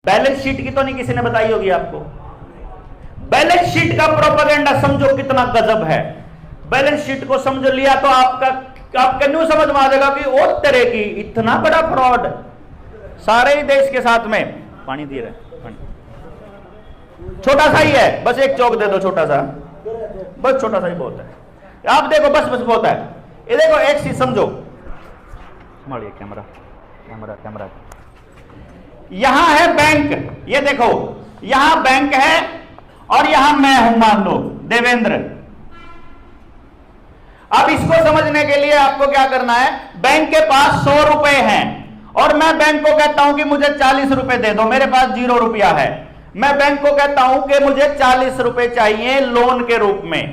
Balance sheet की तो नहीं किसी ने बताई होगी आपको। बैलेंस शीट का प्रोपेगेंडा समझो कितना गजब है। बैलेंस शीट को समझ लिया तो आपका न्यू समझ में आ जाएगा कि ओ तरह की इतना बड़ा फ्रॉड सारे ही देश के साथ में। पानी दे रहे, छोटा सा ही है, बस एक चौक दे दो, छोटा सा, बस छोटा सा ही बहुत है। आप देखो, बस बस बहुत है। ये देखो एक चीज समझो, हमारे कैमरा कैमरा कैमरा यहां है बैंक, ये देखो यहां बैंक है और यहां मैं हूं, मान लो देवेंद्र। अब इसको समझने के लिए आपको क्या करना है, बैंक के पास 100 रुपए हैं और मैं बैंक को कहता हूं कि मुझे 40 रुपए दे दो, मेरे पास 0 रुपया है। मैं बैंक को कहता हूं कि मुझे 40 रुपए चाहिए लोन के रूप में।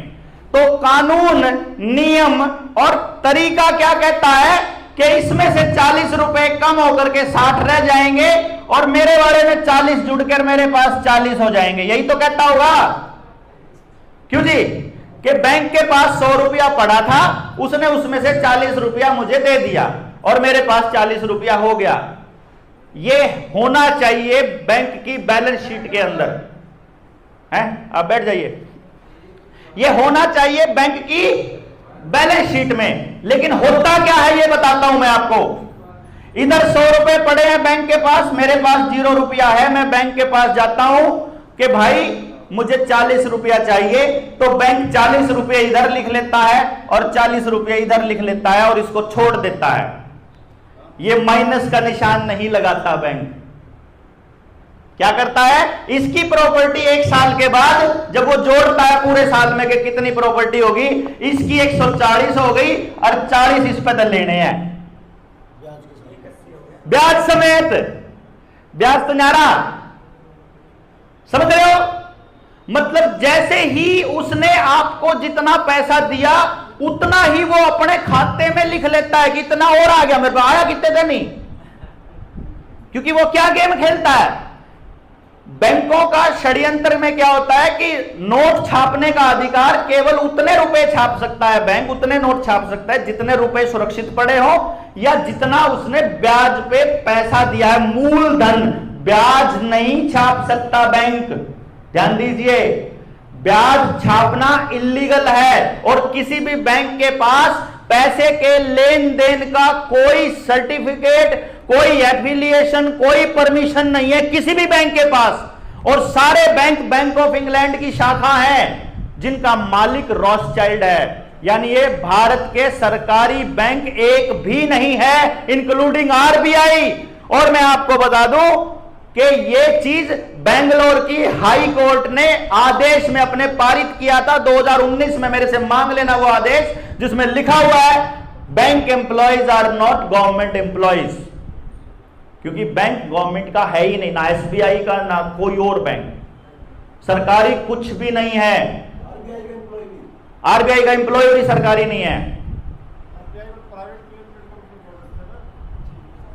तो कानून, नियम और तरीका क्या कहता है कि इसमें से 40 रुपए कम होकर के 60 रह जाएंगे और मेरे वाले में 40 जुड़कर मेरे पास 40 हो जाएंगे। यही तो कहता होगा, क्यों जी, कि बैंक के पास 100 रुपया पड़ा था, उसने उसमें से 40 रुपया मुझे दे दिया और मेरे पास 40 रुपया हो गया। ये होना चाहिए बैंक की बैलेंस शीट के अंदर है। आप बैठ जाइए, ये होना चाहिए बैंक की बैलेंस शीट में। लेकिन होता क्या है ये बताता हूं मैं आपको। इधर 100 रुपए पड़े हैं बैंक के पास, मेरे पास 0 रुपया है। मैं बैंक के पास जाता हूं कि भाई मुझे 40 रुपया चाहिए, तो बैंक 40 रुपये इधर लिख लेता है और 40 रुपये इधर लिख लेता है और इसको छोड़ देता है। ये माइनस का निशान नहीं लगाता बैंक। क्या करता है, इसकी प्रॉपर्टी 1 साल के बाद जब वो जोड़ता है पूरे साल में कि कितनी प्रॉपर्टी होगी, इसकी 140 हो गई और 40 इस पे लेने हैं ब्याज समेत। ब्याज तो न्यारा, समझ रहे हो? मतलब जैसे ही उसने आपको जितना पैसा दिया उतना ही वो अपने खाते में लिख लेता है कि इतना और आ गया, मेरे पास आया कितने थे नहीं। क्योंकि वो क्या गेम खेलता है, बैंकों का षड्यंत्र में क्या होता है कि नोट छापने का अधिकार केवल उतने रुपए छाप सकता है बैंक, उतने नोट छाप सकता है जितने रुपए सुरक्षित पड़े हो या जितना उसने ब्याज पे पैसा दिया है, मूलधन। ब्याज नहीं छाप सकता बैंक, ध्यान दीजिए। ब्याज छापना इल्लीगल है और किसी भी बैंक के पास पैसे के लेन देन का कोई सर्टिफिकेट, कोई एफिलिएशन, कोई परमिशन नहीं है किसी भी बैंक के पास। और सारे बैंक बैंक ऑफ इंग्लैंड की शाखा है जिनका मालिक रॉथस्चाइल्ड है, यानी ये भारत के सरकारी बैंक एक भी नहीं है, इंक्लूडिंग आरबीआई। और मैं आपको बता दूं कि ये चीज बेंगलोर की हाई कोर्ट ने आदेश में अपने पारित किया था 2019 में। मेरे से मांग लेना वो आदेश जिसमें लिखा हुआ है bank employees are not government employees. क्योंकि बैंक गवर्नमेंट का है ही नहीं, ना एसबीआई का ना कोई और बैंक, सरकारी कुछ भी नहीं है। आरबीआई का एम्प्लॉय भी सरकारी नहीं है।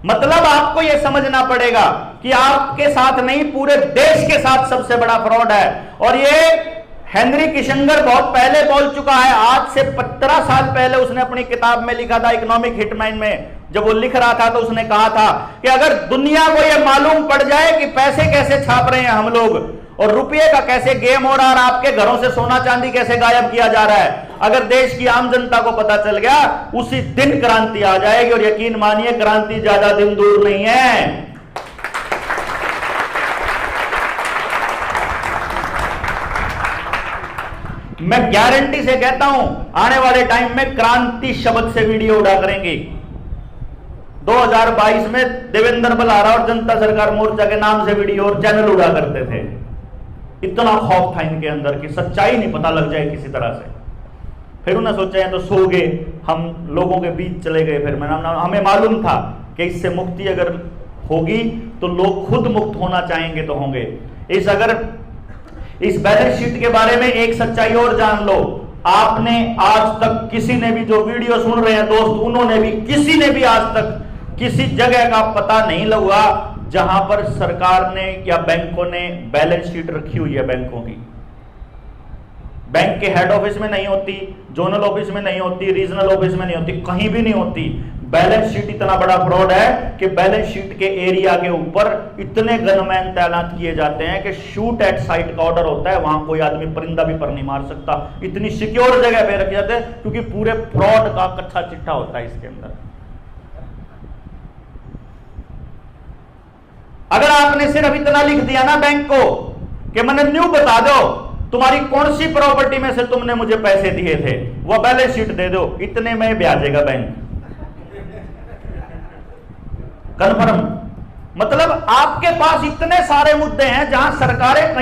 मतलब आपको यह समझना पड़ेगा कि आपके साथ नहीं पूरे देश के साथ सबसे बड़ा फ्रॉड है। और ये हेनरी किसिंजर बहुत पहले बोल चुका है, आज से 15 साल पहले उसने अपनी किताब में लिखा था इकोनॉमिक हिटमैन में। जब वो लिख रहा था तो उसने कहा था कि अगर दुनिया को यह मालूम पड़ जाए कि पैसे कैसे छाप रहे हैं हम लोग और रुपये का कैसे गेम हो रहा है, आपके घरों से सोना चांदी कैसे गायब किया जा रहा है, अगर देश की आम जनता को पता चल गया, उसी दिन क्रांति आ जाएगी। और यकीन मानिए क्रांति ज्यादा दिन दूर नहीं है। मैं गारंटी से कहता हूं आने वाले टाइम में क्रांति शब्द से वीडियो उड़ा करेंगे। 2022 में देवेंद्र बलारा और जनता सरकार मोर्चा के नाम से वीडियो और चैनल उड़ा करते थे। इतना खौफ था इनके अंदर कि सच्चाई नहीं पता लग जाए किसी तरह से। फिर उन्हें सोचा है तो सो गए, हम लोगों के बीच चले गए। फिर हमें मालूम था कि इससे मुक्ति अगर होगी तो लोग खुद मुक्त होना चाहेंगे तो होंगे। इस बैलेंस शीट के बारे में एक सच्चाई और जान लो, आपने आज तक किसी ने भी जो वीडियो सुन रहे हैं दोस्त, उन्होंने भी किसी ने भी आज तक किसी जगह का पता नहीं लगा जहां पर सरकार ने या बैंकों ने बैलेंस शीट रखी हुई है बैंकों की। बैंक के हेड ऑफिस में नहीं होती, जोनल ऑफिस में नहीं होती, रीजनल ऑफिस में नहीं होती, कहीं भी नहीं होती। बैलेंस शीट इतना बड़ा फ्रॉड है कि बैलेंस शीट के एरिया के ऊपर इतने गनमैन तैनात किए जाते हैं कि शूट एट साइट का ऑर्डर होता है, वहां कोई आदमी परिंदा भी पर नहीं मार सकता, इतनी सिक्योर जगह पे रखे जाते हैं, क्योंकि पूरे फ्रॉड का कच्चा चिट्ठा होता है इसके अंदर। अगर आपने सिर्फ इतना लिख दिया ना बैंक को कि मैंने न्यू बता दो तुम्हारी कौन सी प्रॉपर्टी में से तुमने मुझे पैसे दिए थे, वो बैलेंस शीट दे दो, इतने में ब्याजेगा बैंक, कन्फर्म। मतलब आपके पास इतने सारे मुद्दे हैं जहां सरकारें